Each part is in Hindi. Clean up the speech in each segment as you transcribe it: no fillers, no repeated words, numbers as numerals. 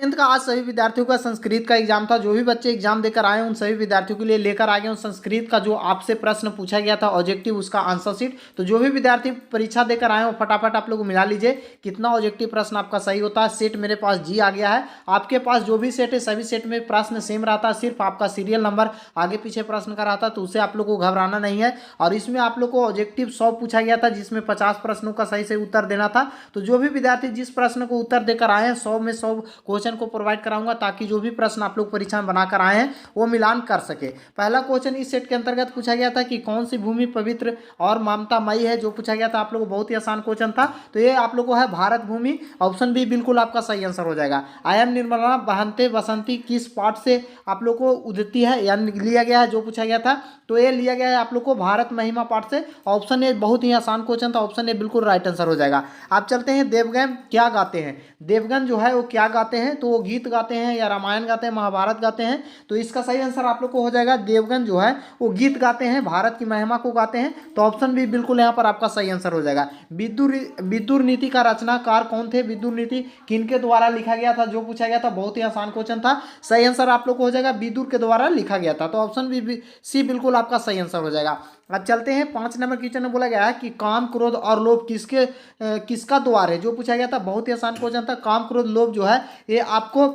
टेंथ का आज सभी विद्यार्थियों का संस्कृत का एग्जाम था। जो भी बच्चे एग्जाम देकर आए उन सभी विद्यार्थियों के लिए लेकर आ गए उन संस्कृत का जो आपसे प्रश्न पूछा गया था ऑब्जेक्टिव, उसका आंसर शीट। तो जो भी विद्यार्थी परीक्षा देकर आए हो फटाफट आप लोग को मिला लीजिए कितना ऑब्जेक्टिव प्रश्न आपका सही होता है। सेट मेरे पास जी आ गया है। आपके पास जो भी सेट है सभी सेट में प्रश्न सेम रहता है, सिर्फ आपका सीरियल नंबर आगे पीछे प्रश्न का रहता है, तो उससे आप लोग को घबराना नहीं है। और इसमें आप लोग को ऑब्जेक्टिव 100 पूछा गया था जिसमें 50 प्रश्नों का सही से उत्तर देना था। तो जो भी विद्यार्थी जिस प्रश्न को उत्तर देकर आए हैं 100 में 100 क्वेश्चन को प्रोवाइड कराऊंगा ताकि जो भी प्रश्न आप लोग परीक्षा में बनाकर आए हैं वो मिलान कर सके। पहला क्वेश्चन इस सेट के अंतर्गत पूछा गया था कि कौन सी भूमि पवित्र और ममतामयी है, जो पूछा गया था आप लोग को बहुत ही आसान क्वेश्चन था। तो ये आप लोग को है भारत भूमि। ऑप्शन बी बिल्कुल आपका सही आंसर हो जाएगा। आई एम निर्मला बहनते बसंती किस पाठ से आप लोग को उदिती है यानी लिया गया है, जो पूछा गया था। तो ये लिया गया है आप लोग को भारत महिमा पाठ से। ऑप्शन ए बहुत ही आसान क्वेश्चन था, ऑप्शन ए बिल्कुल राइट आंसर हो जाएगा। आप चलते हैं देवगन क्या गाते हैं। देवगन जो है वो क्या गाते हैं, तो वो गीत गाते हैं या रामायण गाते हैं, महाभारत गाते हैं। तो इसका सही आंसर आप लोग को हो जाएगा देवगन जो है वो गीत गाते हैं, भारत की महिमा को गाते हैं। तो ऑप्शन बी बिल्कुल यहाँ पर आपका सही आंसर हो जाएगा। विदुर नीति का रचनाकार कौन थे, विदुर नीति किनके द्वारा लिखा गया था, जो पूछा गया था बहुत ही आसान क्वेश्चन था। सही आंसर आप लोग को हो जाएगा विदुर के द्वारा लिखा गया था। तो ऑप्शन बी सी बिल्कुल आपका सही आंसर हो जाएगा। अब चलते हैं 5 नंबर क्वेश्चन में बोला गया है कि काम क्रोध और लोभ किसका द्वार है, जो पूछा गया था बहुत ही आसान क्वेश्चन था। काम क्रोध लोभ जो है ये आपको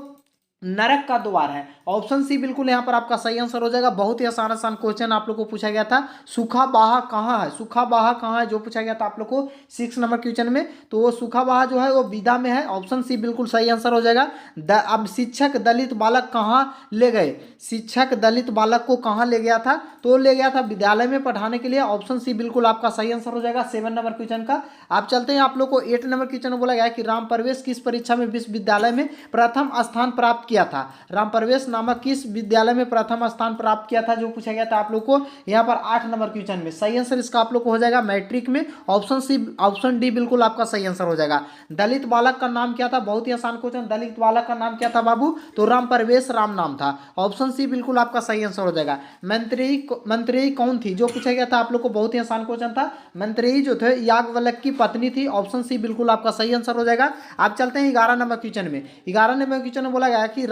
नरक का द्वार है। ऑप्शन सी बिल्कुल यहाँ पर आपका सही आंसर हो जाएगा। बहुत ही आसान आसान क्वेश्चन आप लोग को पूछा गया था। सूखा बाहा कहाँ है, सूखा बाहा कहाँ है, जो पूछा गया था आप लोग को 6 नंबर क्वेश्चन में। तो वो सूखा बाहा जो है वो विदा में है। ऑप्शन सी बिल्कुल सही आंसर हो जाएगा। अब शिक्षक दलित बालक कहाँ ले गए, शिक्षक दलित बालक को कहाँ ले गया था, तो ले गया था विद्यालय में पढ़ाने के लिए। ऑप्शन सी बिल्कुल आपका सही आंसर हो जाएगा 7 नंबर क्वेश्चन का। आप चलते हैं आप लोग को 8 नंबर क्वेश्चन में बोला गया कि राम प्रवेश किस परीक्षा में विश्वविद्यालय में प्रथम स्थान प्राप्त किया था। राम प्रवेश नामक किस विद्यालय में प्रथम स्थान प्राप्त किया था, जो पूछा गया था आप लोग को यहाँ पर 8 नंबर क्वेश्चन में। सही आंसर इसका आप लोग को हो जाएगा मैट्रिक में। ऑप्शन सी ऑप्शन डी बिल्कुल आपका सही आंसर हो जाएगा। दलित बालक का नाम क्या था, बहुत ही आसान क्वेश्चन। दलित बालक का नाम क्या था बाबू, तो राम प्रवेश राम नाम था। ऑप्शन सी बिल्कुल आपका सही आंसर हो जाएगा। मंत्री कौन थी, जो पूछा गया था आप लोग को बहुत ही आसान क्वेश्चन था। मंत्री जो थे याज्ञवल्क्य की पत्नी थी। ऑप्शन सी बिल्कुल आपका सही आंसर हो जाएगा। आप चलते हैं 11 नंबर क्वेश्चन में। 11 नंबर क्वेश्चन में बोला गया कि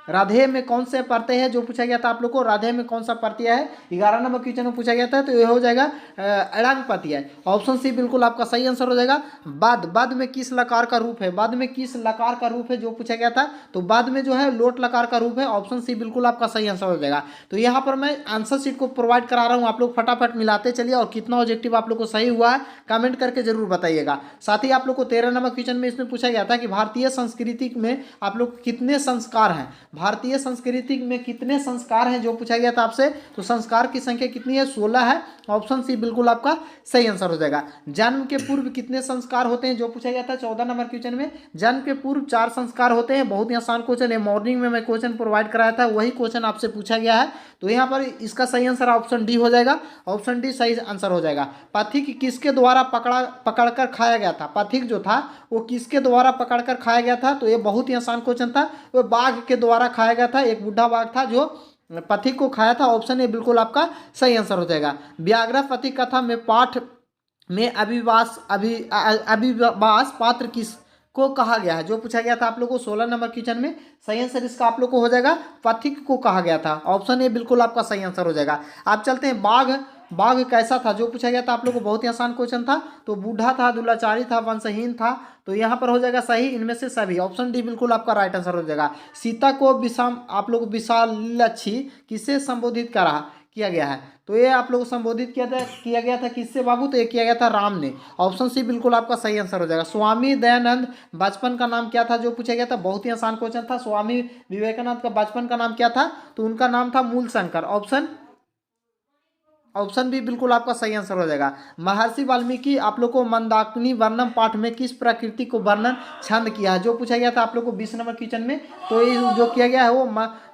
राधे में कौन से प्रत्यय है, जो पूछा गया था आप लोग को राधे में कौन सा प्रत्यय है। 11 नंबर क्वेश्चन में पूछा गया था, तो ये हो जाएगा अड़ंग प्रत्यय। ऑप्शन सी बिल्कुल आपका सही आंसर हो जाएगा। बद में किस लकार का रूप है, बद में किस लकार का रूप है, जो पूछा गया था। तो बद में जो है लोट लकार का रूप है। ऑप्शन सी बिल्कुल आपका सही आंसर हो जाएगा। तो यहाँ पर मैं आंसर शीट को प्रोवाइड करा रहा हूँ, आप लोग फटाफट मिलाते चलिए और कितना ऑब्जेक्टिव आप लोग को सही हुआ है कमेंट करके जरूर बताइएगा। साथ ही आप लोग को 13 नंबर क्वेश्चन में इसमें पूछा गया था कि भारतीय संस्कृति में आप लोग कितने संस्कार हैं, भारतीय संस्कृति में कितने संस्कार हैं, जो पूछा गया था आपसे। तो संस्कार की संख्या कितनी है, 16 है। ऑप्शन सी बिल्कुल आपका सही आंसर हो जाएगा। जन्म के पूर्व कितने संस्कार होते हैं, जो पूछा गया था 14 नंबर क्वेश्चन में। जन्म के पूर्व 4 संस्कार होते हैं। बहुत ही आसान क्वेश्चन है, मॉर्निंग में मैं क्वेश्चन प्रोवाइड कराया था, वही क्वेश्चन आपसे पूछा गया है। तो यहाँ पर इसका सही आंसर ऑप्शन डी हो जाएगा। ऑप्शन डी सही आंसर हो जाएगा। पथिक किसके द्वारा पकड़कर खाया गया था, पथिक जो था वो किसके द्वारा पकड़कर खाया गया था। तो ये बहुत ही आसान क्वेश्चन था, वो बाघ के द्वारा खाया गया था। एक बुढ़ा बाघ था जो पथिक को खाया था। ऑप्शन ए बिल्कुल आपका सही आंसर हो जाएगा। व्याघ्र पथिक कथा में पाठ में अभिवास पात्र किस को कहा गया है, जो पूछा गया था आप लोगों को 16 नंबर क्वेश्चन में। सही आंसर इसका आप लोग को हो जाएगा पथिक को कहा गया था। ऑप्शन ए बिल्कुल आपका सही आंसर हो जाएगा। आप चलते हैं बाघ कैसा था, जो पूछा गया था आप लोग को बहुत ही आसान क्वेश्चन था। तो बूढ़ा था, दुराचारी था, वंशहीन था। तो यहाँ पर हो जाएगा सही इनमें से सभी। ऑप्शन डी बिल्कुल आपका राइट आंसर हो जाएगा। सीता को आप लोग विशालाक्षी किससे संबोधित किया गया है, तो ये आप लोग को संबोधित किया गया था किससे बाबू, तो ये किया गया था राम ने। ऑप्शन सी बिल्कुल आपका सही आंसर हो जाएगा। स्वामी दयानंद बचपन का नाम क्या था, जो पूछा गया था बहुत ही आसान क्वेश्चन था। स्वामी विवेकानंद का बचपन का नाम क्या था, तो उनका नाम था मूलशंकर। ऑप्शन बी बिल्कुल आपका सही आंसर हो जाएगा। महर्षि वाल्मीकि आप लोग को मंदाकिनी वर्णम पाठ में किस प्रकृति को वर्णन छंद किया है, जो पूछा गया था आप लोग को 20 नंबर क्वेश्चन में। तो ये जो किया गया है वो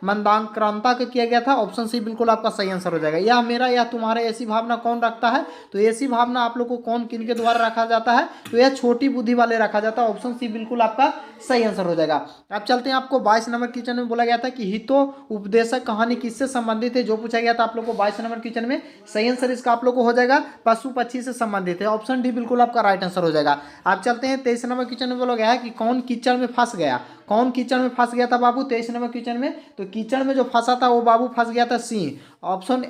मंदाक्रांता का किया गया था। ऑप्शन सी बिल्कुल आपका सही आंसर हो जाएगा। यह मेरा या तुम्हारा ऐसी भावना कौन रखता है, तो ऐसी भावना आप लोग को कौन किनके द्वारा रखा जाता है, तो यह छोटी बुद्धि वाले रखा जाता है। ऑप्शन सी बिल्कुल आपका सही आंसर हो जाएगा। अब चलते हैं आपको 22 नंबर क्वेश्चन में बोला गया था कि हितो उपदेशक कहानी किससे संबंधित है, जो पूछा गया था आप लोग को 22 नंबर क्वेश्चन में। सही आंसर इसका आप लोग को हो जाएगा पशु पक्षी से संबंधित है। ऑप्शन डी बिल्कुल आपका राइट आंसर हो जाएगा। आप चलते हैं 23 नंबर क्वेश्चन में। बोला गया है कि कौन कीचड़ में फंस गया। कौन कीचड़ में फंस गया था बाबू 23 नंबर क्वेश्चन में? तो कीचड़ में जो फंसा था वो बाबू फंस गया था सिंह। ऑप्शन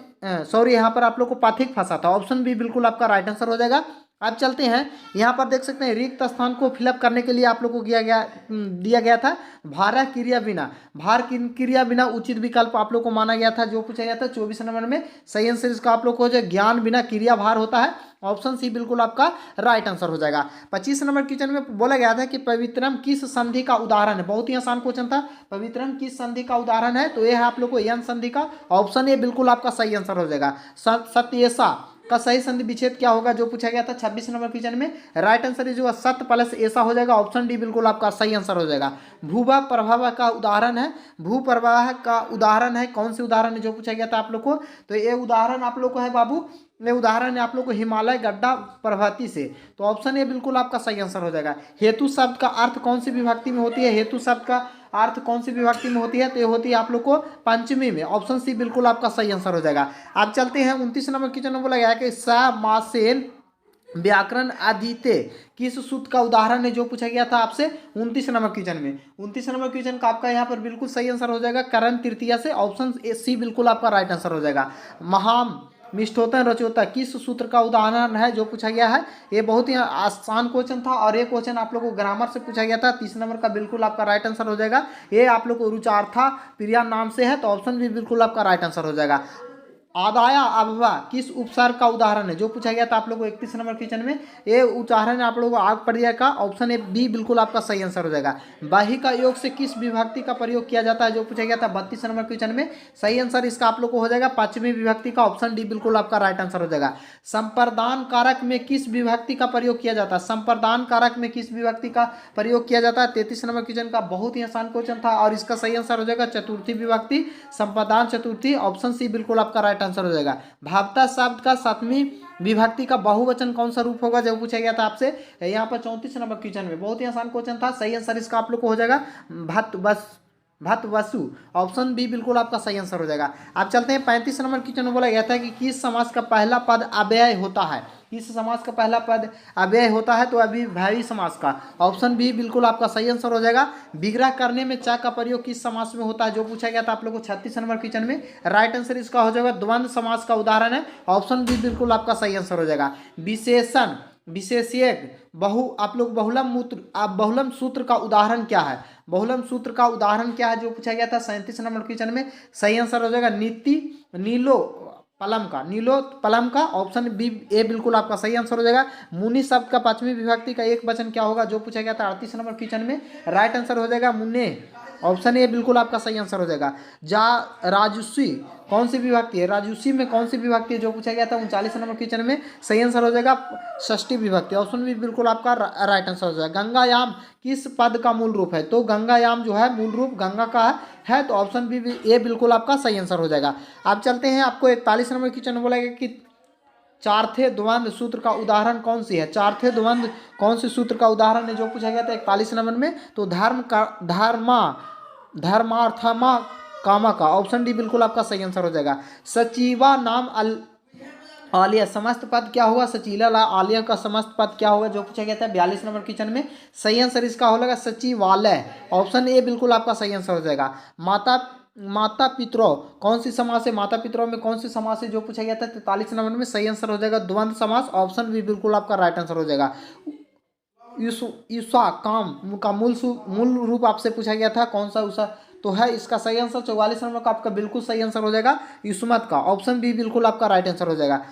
सॉरी यहाँ पर आप लोग को पथिक फंसा था। ऑप्शन बी बिल्कुल आपका राइट आंसर हो जाएगा। आप चलते हैं यहाँ पर देख सकते हैं रिक्त स्थान को फिलअप करने के लिए आप लोग को दिया गया था भारा क्रिया बिना। भार क्रिया बिना उचित विकल्प आप लोग को माना गया था जो पूछा गया था 24 नंबर में। सही आंसर इसका आप लोग को जो ज्ञान बिना क्रिया भार होता है। ऑप्शन सी बिल्कुल आपका राइट आंसर हो जाएगा। 25 नंबर क्वेश्चन में बोला गया था कि पवित्रम किस संधि का उदाहरण है। बहुत ही आसान क्वेश्चन था। पवित्रम किस संधि का उदाहरण है? तो ये है आप लोग को यन संधि का। ऑप्शन ए बिल्कुल आपका सही आंसर हो जाएगा। सत्येसा का सही संधि विच्छेद क्या होगा जो पूछा गया था 26 नंबर क्वेश्चन में? राइट आंसर इज जो सत्य प्लस ऐसा हो जाएगा। ऑप्शन डी बिल्कुल आपका सही आंसर हो जाएगा। भूभाग प्रवाह का उदाहरण है। भू प्रवाह का उदाहरण है कौन सी उदाहरण है जो पूछा गया था आप लोग को? तो ये उदाहरण आप लोग को है बाबू, ये उदाहरण है आप लोग को हिमालय गड्ढा प्रभाती से। तो ऑप्शन ए बिल्कुल आपका सही आंसर हो जाएगा। हेतु शब्द का अर्थ कौन सी विभक्ति में होती है? हेतु शब्द का अर्थ कौन सी विभक्ति में होती है? तो ये होती है आप लोग को पंचमी में। ऑप्शन सी बिल्कुल आपका सही आंसर हो जाएगा। आप चलते हैं 29 नंबर क्वेश्चन में। बोला गया कि समासेन व्याकरण अधीते किस सूत्र का उदाहरण है जो पूछा गया था आपसे 29 नंबर क्वेश्चन में? 29 नंबर क्वेश्चन का आपका यहाँ पर बिल्कुल सही आंसर हो जाएगा करण तृतीया से। ऑप्शन सी बिल्कुल आपका राइट आंसर हो जाएगा। महाम मिष्ठोतन रचोता किस सूत्र का उदाहरण है जो पूछा गया है? ये बहुत ही आसान क्वेश्चन था और ये क्वेश्चन आप लोग को ग्रामर से पूछा गया था। 30 नंबर का बिल्कुल आपका राइट आंसर हो जाएगा। ये आप लोग को रुचार्था प्रिया नाम से है। तो ऑप्शन भी बिल्कुल आपका राइट आंसर हो जाएगा। आदाया अभवा किस उपसर्ग का उदाहरण है जो पूछा गया था आप लोग को 31 नंबर क्वेश्चन में? ये उदाहरण है आप लोगों को आग प्रक्रिया का। ऑप्शन ए बी बिल्कुल आपका सही आंसर हो जाएगा। बाही का योग से किस विभक्ति का प्रयोग किया जाता है जो पूछा गया था 32 नंबर क्वेश्चन में? सही आंसर इसका आप लोग को हो जाएगा पांचवी विभक्ति का। ऑप्शन डी बिल्कुल आपका राइट आंसर हो जाएगा। संप्रदान कारक में किस विभक्ति का प्रयोग किया जाता है? संप्रदान कारक में किस विभक्ति का प्रयोग किया जाता है? 33 नंबर क्वेश्चन का बहुत ही आसान क्वेश्चन था और इसका सही आंसर हो जाएगा चतुर्थी विभक्ति संप्रदान चतुर्थी। ऑप्शन सी बिल्कुल आपका राइट आंसर हो जाएगा। भावता शब्द का सातवीं विभक्ति का बहुवचन कौन सा रूप होगा जो पूछा गया था आपसे यहाँ पर 34 नंबर क्वेश्चन में? बहुत ही आसान क्वेश्चन था। सही आंसर इसका आप लोग को हो जाएगा भत वसु। ऑप्शन बी बिल्कुल आपका सही आंसर हो जाएगा। आप चलते हैं 35 नंबर क्वेश्चन में। बोला गया था कि किस समास का पहला पद अव्यय होता है? किस समास का पहला पद अव्यय होता है? तो अभिभावी समास का। ऑप्शन बी बिल्कुल आपका सही आंसर हो जाएगा। विग्रह करने में चा का प्रयोग किस समास में होता है जो पूछा गया था आप लोग को 36 नंबर क्वेश्चन में? राइट आंसर इसका हो जाएगा द्वंद्व समास का उदाहरण है। ऑप्शन बी बिल्कुल आपका सही आंसर हो जाएगा। विशेषण विशेषक बहु आप लोग बहुलम सूत्र का उदाहरण क्या है? बहुलम सूत्र का उदाहरण क्या है जो पूछा गया था 37 नंबर क्वेश्चन में? सही आंसर हो जाएगा नीलो पलम का। ऑप्शन बी ए बिल्कुल आपका सही आंसर हो जाएगा। मुनि शब्द का पांचवी विभक्ति का एक वचन क्या होगा जो पूछा गया था 38 नंबर क्वेश्चन में? राइट आंसर हो जाएगा मुन्ने। ऑप्शन ए बिल्कुल आपका सही आंसर हो जाएगा। राजस्वी कौन सी विभक्ति है? राजस्वी में कौन सी विभक्ति है जो पूछा गया था 39 नंबर क्वेश्चन में? सही आंसर हो जाएगा षष्ठी विभक्ति। ऑप्शन भी बिल्कुल आपका राइट आंसर हो जाएगा। गंगायाम किस पद का मूल रूप है? तो गंगायाम जो है मूल रूप गंगा का है। तो ऑप्शन बी ए बिल्कुल आपका सही आंसर हो जाएगा। आप चलते हैं आपको 41 नंबर क्वेश्चन में। बोला गया कि चार्थे द्वंद्व सूत्र का उदाहरण कौन सी है? चार्थे द्वंद्व कौन सी सूत्र का उदाहरण है जो पूछा गया था 41 नंबर में? तो धर्मार्थमा कामा का। ऑप्शन डी बिल्कुल आपका सही आंसर हो जाएगा। सचिवा नाम आलिया समस्त पद क्या होगा? सचीला आलिया का समस्त पद क्या होगा जो पूछा गया था 42 नंबर क्वेश्चन में? सही आंसर इसका हो जाएगा सचिवालय। ऑप्शन ए बिल्कुल आपका सही आंसर हो जाएगा। माता पितरों कौन सी समास है? माता पितरों में कौन सी समास है जो पूछा गया था 43 नंबर में? सही आंसर हो जाएगा द्वंद्व समास। ऑप्शन बी बिल्कुल आपका राइट आंसर हो जाएगा। युषा काम का मूल रूप आपसे पूछा गया था कौन सा? उषा तो है इसका सही आंसर 44 नंबर का आपका बिल्कुल सही आंसर हो जाएगा युष्मत का। ऑप्शन बी बिल्कुल आपका राइट आंसर हो जाएगा।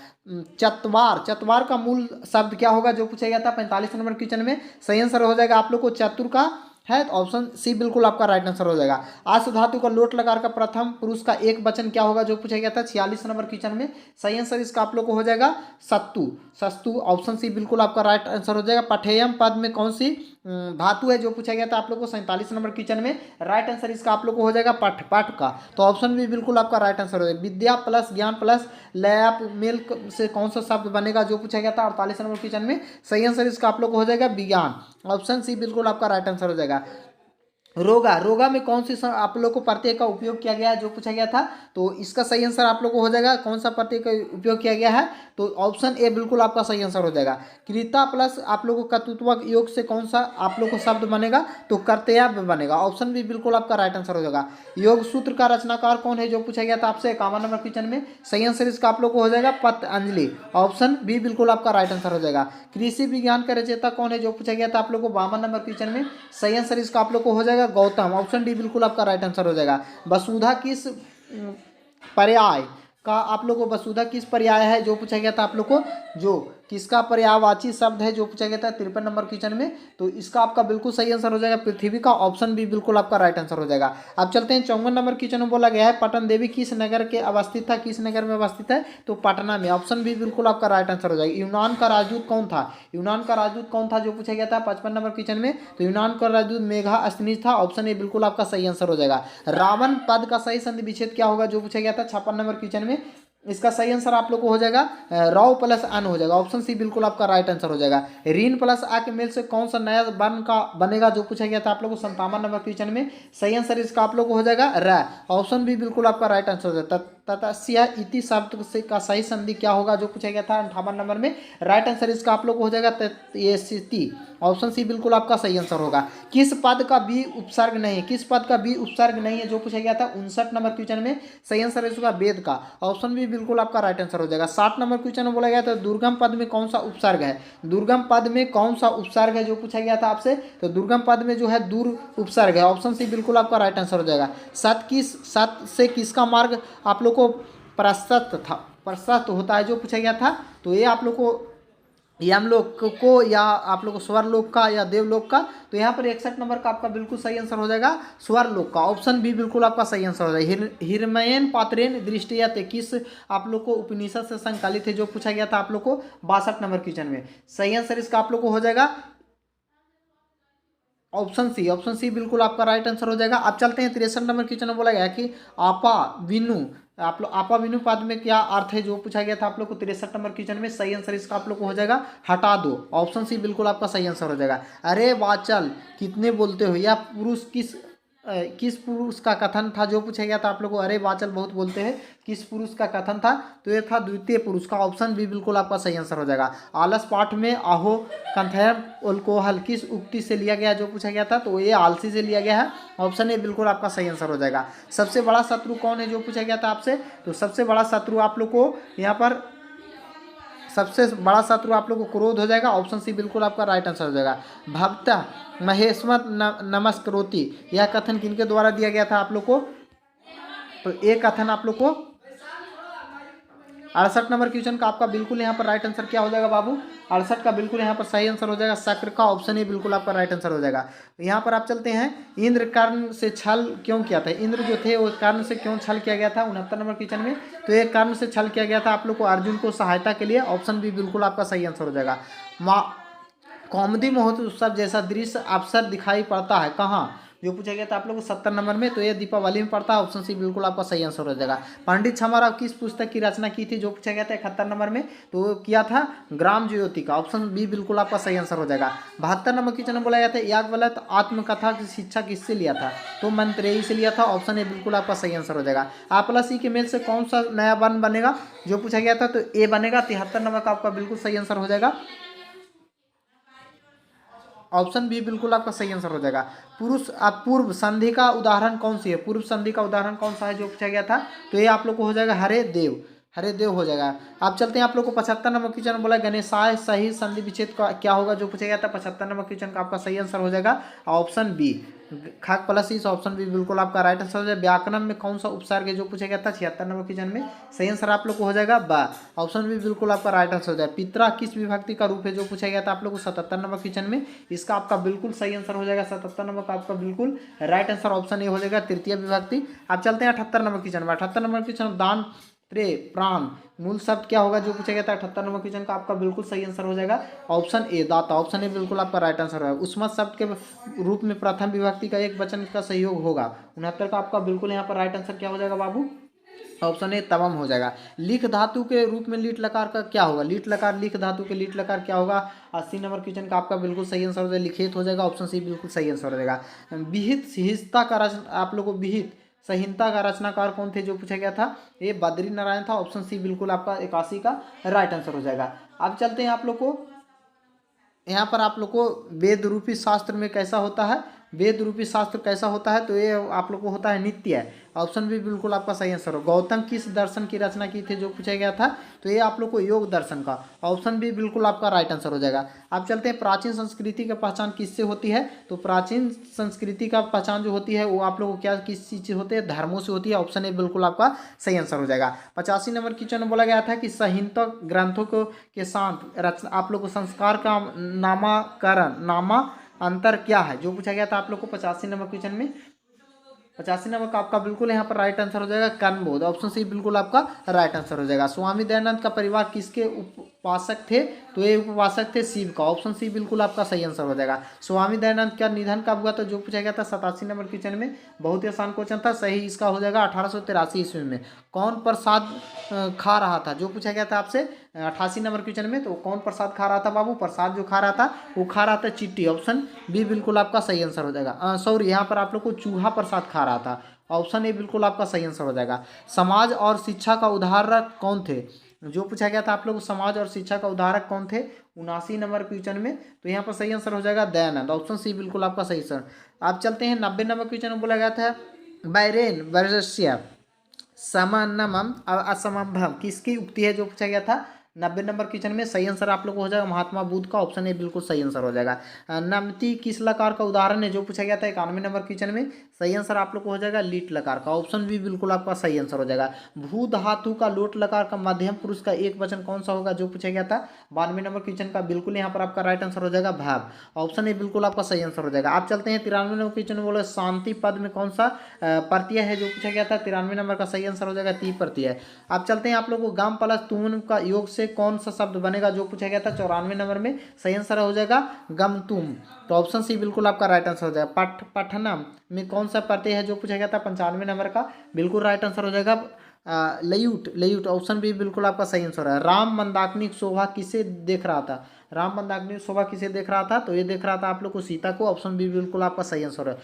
चतवार का मूल शब्द क्या होगा जो पूछा गया था 45 नंबर क्वेश्चन में? सही आंसर हो जाएगा आप लोग को चतुर का है। तो ऑप्शन सी बिल्कुल आपका राइट आंसर हो जाएगा। आस धातु का लोट लकार का प्रथम पुरुष का एक वचन क्या होगा जो पूछा गया था 46 नंबर क्वेश्चन में? सही आंसर इसका आप लोग को हो जाएगा सस्तु। ऑप्शन सी बिल्कुल आपका राइट आंसर हो जाएगा। पठेयम पद में कौन सी धातु है जो पूछा गया था आप लोग को 47 नंबर क्वेश्चन में? राइट आंसर इसका आप लोग को हो जाएगा पाठ का। तो ऑप्शन भी बिल्कुल आपका राइट आंसर हो जाएगा। विद्या प्लस ज्ञान प्लस लैप मेल से कौन सा शब्द बनेगा जो पूछा गया था 48 नंबर क्वेश्चन में? सही आंसर इसका आप लोग को हो जाएगा विज्ञान। ऑप्शन सी बिल्कुल आपका राइट आंसर हो जाएगा। रोगा, रोगा में कौन सी आप लोग को प्रत्यय का उपयोग किया गया है जो पूछा गया था, तो इसका सही आंसर आप लोग को हो जाएगा कौन सा प्रत्यय का उपयोग किया गया है, तो ऑप्शन ए बिल्कुल आपका सही आंसर हो जाएगा। कृता प्लस आप लोग को कर्तृत्वक योग से कौन सा आप लोग को शब्द बनेगा, तो कर्तव्य बनेगा, ऑप्शन बी बिल्कुल आपका राइट आंसर हो जाएगा। योग सूत्र का रचनाकार कौन है जो पूछा गया था आपसे 51 नंबर क्वेश्चन में, सही आंसर इसका आप लोग को हो जाएगा पतंजलि, ऑप्शन बी बिल्कुल आपका राइट आंसर हो जाएगा। कृषि विज्ञान का रचयिता कौन है जो पूछा गया था आप लोग को 52 नंबर क्वेश्चन में, सही आंसर इसका आप लोग को हो जाएगा गौतम, ऑप्शन डी बिल्कुल आपका राइट आंसर हो जाएगा। वसुधा किस पर्याय का आप लोग को, वसुधा किस पर्याय है जो पूछा गया था आप लोग को, जो किसका पर्यायवाची शब्द है जो पूछा गया था 53 नंबर क्वेश्चन में, तो इसका आपका बिल्कुल सही आंसर हो जाएगा पृथ्वी का, ऑप्शन बी बिल्कुल आपका राइट आंसर हो जाएगा। अब चलते हैं 54 नंबर क्वेश्चन में बोला गया है पटन देवी किस नगर के अवस्थित था, किस नगर में अवस्थित है, तो पटना में, ऑप्शन बी बिल्कुल आपका राइट आंसर हो जाएगा। यूनान का राजदूत कौन था, यूनान का राजदूत कौन था जो पूछा गया था 55 नंबर क्वेश्चन में, तो यूनान का राजदूत मेगास्थनीज था, ऑप्शन ए बिल्कुल आपका सही आंसर हो जाएगा। रावण पद का सही संधि विच्छेद क्या होगा जो पूछा गया था 56 नंबर क्वेश्चन में, इसका सही आंसर आप लोग को हो जाएगा रौ प्लस अन हो जाएगा, ऑप्शन सी बिल्कुल आपका राइट आंसर हो जाएगा। रीन प्लस आ के मेल से कौन सा नया वर्ण का बनेगा जो पूछा गया था आप लोग को 57 नंबर क्वेश्चन में, सही आंसर इसका आप लोग को हो जाएगा र, ऑप्शन बी बिल्कुल आपका राइट आंसर हो जाएगा। ततस्य इति शब्द से का सही संधि क्या होगा जो पूछा गया था 58 नंबर में, राइट आंसर इसका आप लोग को हो जाएगा तयस्ति, ऑप्शन सी बिल्कुल आपका सही आंसर होगा। किस पद का बी उपसर्ग नहीं है, किस पद का बी उपसर्ग नहीं है जो पूछा गया था 59 नंबर क्वेश्चन में, सही आंसर इसका वेद का, ऑप्शन बी बिल्कुल आपका राइट आंसर हो जाएगा। 60 नंबर क्वेश्चन में बोला गया था दुर्गम पद में कौन सा उपसर्ग है, दुर्गम पद में कौन सा उपसर्ग है जो पूछा गया था आपसे, तो दुर्गम पद में जो है दूर उपसर्ग है, ऑप्शन सी बिल्कुल आपका राइट आंसर हो जाएगा। सत से किसका मार्ग आप लोग को प्रशस्त होता है जो पूछा गया था, तो ये आप लोग को यमलोक को या आप लोग को स्वरलोक का या देवलोक का, तो यहाँ पर 61 नंबर का आपका बिल्कुल सही आंसर हो जाएगा स्वरलोक का, ऑप्शन बी बिल्कुल आपका सही आंसर हो जाएगा। हिरमयन पात्रेन दृष्टिया किस आप लोग को उपनिषद से संकलित है जो पूछा गया था आप लोग को 62 नंबर क्वेश्चन में, सही आंसर इसका आप लोग को हो जाएगा ऑप्शन सी, ऑप्शन सी बिल्कुल आपका राइट आंसर हो जाएगा। अब चलते हैं 63 नंबर क्वेश्चन में बोला गया कि आपा विनु, आप लोग आपा विनु पद में क्या अर्थ है जो पूछा गया था आप लोग को 63 नंबर क्वेश्चन में, सही आंसर इसका आप लोग को हो जाएगा हटा दो, ऑप्शन सी बिल्कुल आपका सही आंसर हो जाएगा। अरे वाचल कितने बोलते हो, या पुरुष किस पुरुष का कथन था जो पूछा गया था आप लोग को, अरे वाचल बहुत बोलते हैं, किस पुरुष का कथन था, तो ये था द्वितीय पुरुष का, ऑप्शन बी बिल्कुल आपका सही आंसर हो जाएगा। आलस पाठ में आहो कंथयम अल्कोहल किस उक्ति से लिया गया जो पूछा गया था, तो ये आलसी से लिया गया है, ऑप्शन ए बिल्कुल आपका सही आंसर हो जाएगा। सबसे बड़ा शत्रु कौन है जो पूछा गया था आपसे, तो सबसे बड़ा शत्रु आप लोग को यहाँ पर सबसे बड़ा शत्रु आप लोग को क्रोध हो जाएगा, ऑप्शन सी बिल्कुल आपका राइट आंसर हो जाएगा। भक्त महेश्वर नमस्करोति यह कथन किनके द्वारा दिया गया था आप लोग को, तो एक कथन आप लोग को 68 नंबर क्वेश्चन का आपका बिल्कुल यहाँ पर राइट आंसर क्या हो जाएगा बाबू, 68 का बिल्कुल यहाँ पर सही आंसर हो जाएगा शक्र का, ऑप्शन ए बिल्कुल आपका राइट आंसर हो जाएगा। यहाँ पर आप चलते हैं इंद्र कर्ण से छल क्यों किया था, इंद्र जो थे वो कर्ण से क्यों छल किया गया था 69 नंबर क्वेश्चन में, तो ये कर्ण से छल किया गया था आप लोग को अर्जुन को सहायता के लिए, ऑप्शन बी बिल्कुल आपका सही आंसर हो जाएगा। कौमुदी महोत्सव जैसा दृश्य अवसर दिखाई पड़ता है कहाँ जो पूछा गया था आप लोग को 70 नंबर में, तो ये दीपावली में पड़ता है, ऑप्शन सी बिल्कुल आपका सही आंसर हो जाएगा। पंडित छमाराव किस पुस्तक की रचना की थी जो पूछा गया था 71 नंबर में, तो किया था ग्राम ज्योति का, ऑप्शन बी बिल्कुल आपका सही आंसर हो जाएगा। 72 नंबर क्वेश्चन में बोला गया था याज्ञवल्क्य आत्मकथा की शिक्षा किससे लिया था, तो मैत्रेयी से लिया था, ऑप्शन ए बिल्कुल आपका सही आंसर हो जाएगा। आ प्लस ई के मेल से कौन सा नया वर्ण बनेगा जो पूछा गया था, तो ए बनेगा, 73 नंबर का आपका बिल्कुल सही आंसर हो जाएगा, ऑप्शन बी बिल्कुल आपका सही आंसर हो जाएगा। पूर्व संधि का उदाहरण कौन सी है, पूर्व संधि का उदाहरण कौन सा है जो पूछा गया था, तो ये आप लोग को हो जाएगा हरे देव हो जाएगा। आप चलते हैं आप लोग को 75 नंबर क्वेश्चन में बोला गणेशाय सही संधि विच्छेद का क्या होगा जो पूछा गया था 75 नंबर क्वेश्चन का आपका सही आंसर हो जाएगा ऑप्शन बी खाक प्लस इस, ऑप्शन बी बिल्कुल आपका राइट आंसर हो जाएगा। व्याकरण में कौन सा उपसर्ग है जो पूछा गया था 76 नंबर क्वेश्चन में, सही आंसर आप लोग को हो जाएगा बा, ऑप्शन बी बिल्कुल आपका राइट आंसर हो जाएगा। पितरा किस विभक्ति का रूप है जो पूछा गया था आप लोग को 77 नंबर क्वेश्चन में, इसका आपका बिल्कुल सही आंसर हो जाएगा 77 नंबर का आपका बिल्कुल राइट आंसर ऑप्शन ए हो जाएगा तृतीय विभक्ति। आप चलते हैं 78 नंबर क्वेश्चन में। 78 नंबर क्वेश्चन दान त्रे प्राण मूल शब्द क्या होगा जो पूछा गया था 78 नंबर क्वेश्चन का आपका बिल्कुल सही आंसर हो जाएगा ऑप्शन ए दाता, ऑप्शन ए बिल्कुल आपका राइट आंसर होगा। उस्मत शब्द के रूप में प्रथम विभक्ति का एक वचन का सहयोग होगा 69 का आपका बिल्कुल यहाँ पर राइट आंसर क्या हो जाएगा बाबू, ऑप्शन ए तवम हो जाएगा। लिख धातु के रूप में लीट लकार का क्या होगा, लीट लकार, लिख धातु के लीट लकार क्या होगा। 80 नंबर क्वेश्चन का आपका बिल्कुल सही आंसर हो जाएगा, लिखित हो जाएगा, ऑप्शन सी बिल्कुल सही आंसर हो जाएगा। विहित सिहिस्ता का रचना, आप लोगों को विहित संहिता का रचनाकार कौन थे जो पूछा गया था, ये बद्री नारायण था, ऑप्शन सी बिल्कुल आपका 81 का राइट आंसर हो जाएगा। अब चलते हैं आप लोग को यहाँ पर, आप लोग को वेद रूपी शास्त्र में कैसा होता है, वेद रूपी शास्त्र कैसा होता है, तो ये आप लोग को होता है नित्य, ऑप्शन भी बिल्कुल आपका सही आंसर हो। गौतम किस दर्शन की रचना की थी जो पूछा गया था, तो ये आप लोग को योग दर्शन का, ऑप्शन भी बिल्कुल आपका राइट आंसर हो जाएगा। अब चलते हैं प्राचीन संस्कृति की पहचान किससे होती है, तो प्राचीन संस्कृति का पहचान जो होती है वो आप लोग को क्या किस चीज़ से होती है, धर्मों से होती है, ऑप्शन ए बिल्कुल आपका सही आंसर हो जाएगा। 85 नंबर क्वेश्चन में बोला गया था कि संहिता ग्रंथों को के साथ रचना, आप लोग को संस्कार का नामाकरण नामा अंतर क्या है जो पूछा गया था आप लोग को 85 नंबर क्वेश्चन में। 85 नंबर का आपका बिल्कुल यहाँ पर राइट आंसर हो जाएगा कर्मबोध, ऑप्शन सी बिल्कुल आपका राइट आंसर हो जाएगा। स्वामी दयानंद का परिवार किसके उपासक थे, तो ये उपासक थे शिव का, ऑप्शन सी बिल्कुल आपका सही आंसर हो जाएगा। स्वामी दयानंद का निधन कब हुआ था जो पूछा गया था 87 नंबर क्वेश्चन में, बहुत ही आसान क्वेश्चन था, सही इसका हो जाएगा 1883 ईस्वी में। कौन प्रसाद खा रहा था जो पूछा गया था आपसे 88 नंबर क्वेश्चन में, तो कौन प्रसाद खा रहा था बाबू, प्रसाद जो खा रहा था वो खा रहा था चिट्ठी, ऑप्शन बी बिल्कुल आपका सही आंसर हो जाएगा। सॉरी यहाँ पर आप लोग को चूहा प्रसाद खा रहा था, ऑप्शन ए बिल्कुल आपका सही आंसर हो जाएगा। समाज और शिक्षा का उदाहरक कौन थे जो पूछा गया था आप लोग, समाज और शिक्षा का उदाहरक कौन थे 79 नंबर क्वेश्चन में, तो यहाँ पर सही आंसर हो जाएगा दयानंद, ऑप्शन सी बिल्कुल आपका सही आंसर। आप चलते हैं 90 नंबर क्वेश्चन में बोला गया था बैरेन वर्षस्य समन्नमम असंभव किसकी उक्ति है जो पूछा गया था 90 नंबर क्वेश्चन में, सही आंसर आप लोग को हो जाएगा महात्मा बुद्ध का, ऑप्शन ए बिल्कुल सही आंसर हो जाएगा। नमती किस लकार का उदाहरण है जो पूछा गया था 91 नंबर क्वेश्चन में, सही आंसर आप लोग को हो जाएगा लीट लकार का, ऑप्शन भी बिल्कुल आपका सही आंसर हो जाएगा। भू धातु का लोट लकार का मध्यम पुरुष का एक वचन कौन सा होगा जो पूछा गया था 92 नंबर क्वेश्चन का, बिल्कुल यहाँ पर आपका राइट आंसर हो जाएगा भाव, ऑप्शन ए बिल्कुल आपका सही आंसर हो जाएगा। आप चलते हैं 93 नंबर क्वेश्चन में, बोले शांति पद में कौन सा प्रत्यय है जो पूछा गया था 93 नंबर का, सही आंसर हो जाएगा ती प्रत्यय। आप चलते हैं आप लोग को गाम प्लस तुम का योग से कौन सा शब्द बनेगा जो पूछा गया था 94 नंबर में, सही आंसर हो जाएगा गम तुम, तो ऑप्शन सी बिल्कुल आपका राइट आंसर हो जाएगा। पठनम में कौन सा प्रत्यय है जो पूछा गया था 95 नंबर का, बिल्कुल राइट आंसर हो जाएगा लयूट, लयूट, ऑप्शन भी बिल्कुल आपका सही आंसर है। राम मंदाकिनी शोभा किसे देख रहा था, राम मंदाकिनी शोभा किसे देख रहा था, तो ये देख रहा था आप लोग को सीता को, ऑप्शन भी बिल्कुल आपका सही आंसर है।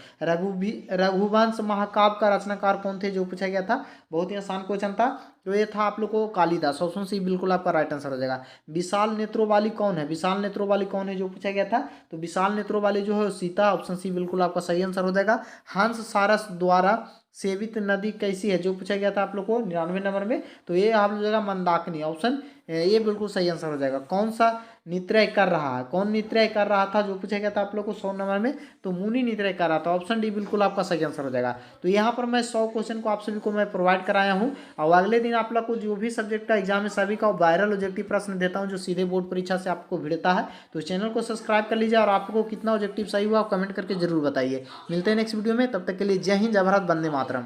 रघुवंश महाकाव्य का रचनाकार कौन थे जो पूछा गया था, बहुत ही आसान क्वेश्चन था, तो ये था आप लोग को कालिदास, ऑप्शन सी बिल्कुल आपका राइट आंसर हो जाएगा। विशाल नेत्रों वाली कौन है, विशाल नेत्रों वाली कौन है जो पूछा गया था, तो विशाल नेत्रों वाली जो है सीता, ऑप्शन सी बिल्कुल आपका सही आंसर हो जाएगा। हंस सारस द्वारा सेवित नदी कैसी है जो पूछा गया था आप लोग को 99 नंबर में, तो ये आप लोग जाएगा मंदाकिनी, ऑप्शन ये बिल्कुल सही आंसर हो जाएगा। कौन सा नित्रय कर रहा है, कौन नित्रय कर रहा था जो पूछा गया था आप लोग को 100 नंबर में, तो मुनि नित्रय कर रहा था, ऑप्शन डी बिल्कुल आपका सही आंसर हो जाएगा। तो यहाँ पर मैं 100 क्वेश्चन को आप सभी को मैं प्रोवाइड कराया हूँ, और अगले दिन आप लोग को जो भी सब्जेक्ट का एग्जाम है सभी का वायरल ऑब्जेक्टिव प्रश्न देता हूँ जो सीधे बोर्ड परीक्षा से आपको भिड़ता है, तो चैनल को सब्सक्राइब कर लीजिए, और आपको कितना ऑब्जेक्टिव सही हुआ आप कमेंट करके जरूर बताइए। मिलते हैं नेक्स्ट वीडियो में, तब तक के लिए जय हिंद, जय भारत, वंदे मातरम।